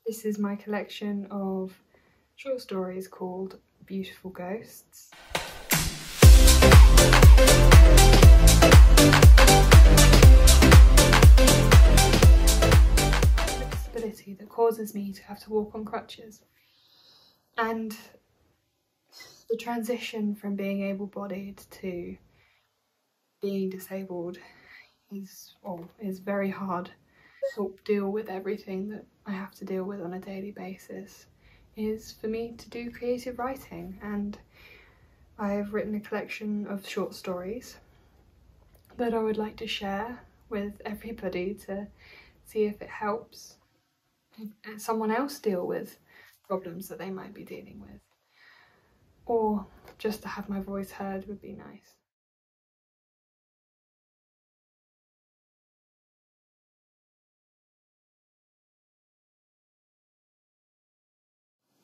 This is my collection of short stories called Beautiful Ghosts. A disability that causes me to have to walk on crutches, and the transition from being able-bodied to being disabled is very hard. Help deal with everything that I have to deal with on a daily basis is for me to do creative writing, and I've written a collection of short stories that I would like to share with everybody to see if it helps someone else deal with problems that they might be dealing with, or just to have my voice heard would be nice.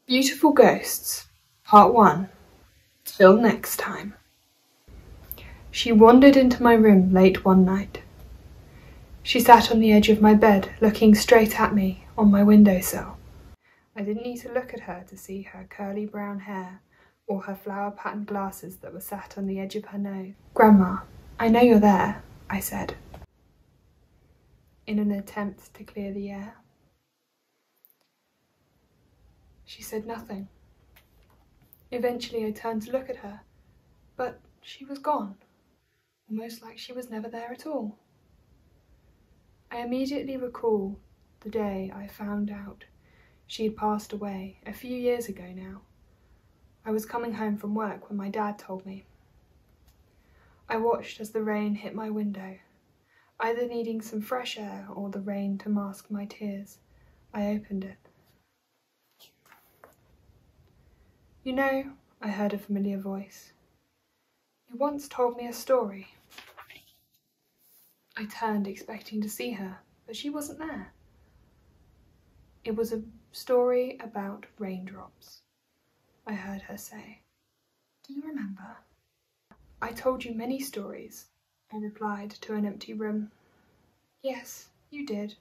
Beautiful Ghosts, Part 1. Till next time. She wandered into my room late one night. She sat on the edge of my bed, looking straight at me on my windowsill. I didn't need to look at her to see her curly brown hair or her flower-patterned glasses that were sat on the edge of her nose. "Grandma, I know you're there," I said, in an attempt to clear the air. She said nothing. Eventually I turned to look at her, but she was gone, almost like she was never there at all. I immediately recall the day I found out she had passed away a few years ago now. I was coming home from work when my dad told me. I watched as the rain hit my window, either needing some fresh air or the rain to mask my tears. I opened it. "You know," I heard a familiar voice, "you once told me a story." I turned expecting to see her, but she wasn't there. "It was a story about raindrops," I heard her say. "Do you remember?" "I told you many stories," I replied to an empty room. "Yes, you did,"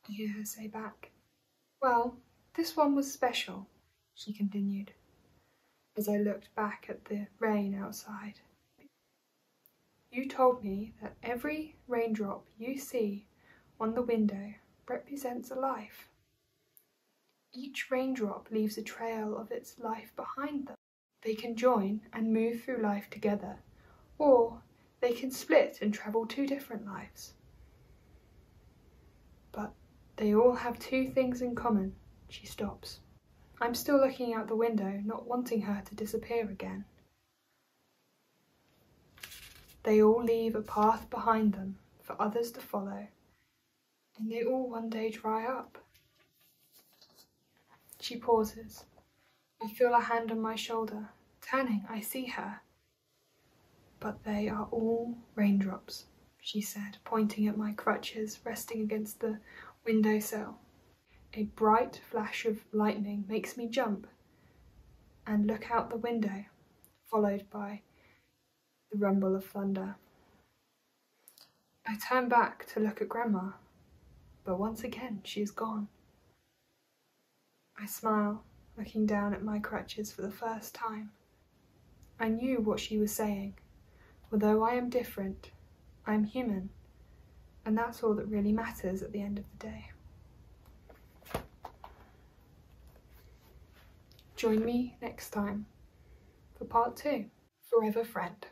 I hear her say back. "Well, this one was special," she continued, as I looked back at the rain outside. "You told me that every raindrop you see on the window represents a life. Each raindrop leaves a trail of its life behind them. They can join and move through life together, or they can split and travel two different lives. But they all have two things in common." She stops. I'm still looking out the window, not wanting her to disappear again. "They all leave a path behind them for others to follow, and they all one day dry up." She pauses. I feel a hand on my shoulder. Turning, I see her. "But they are all raindrops," she said, pointing at my crutches resting against the windowsill. A bright flash of lightning makes me jump and look out the window, followed by the rumble of thunder. I turn back to look at Grandma, but once again she is gone. I smile, looking down at my crutches for the first time. I knew what she was saying. Although I am different, I am human, and that's all that really matters at the end of the day. Join me next time for part 2, Forever Friend.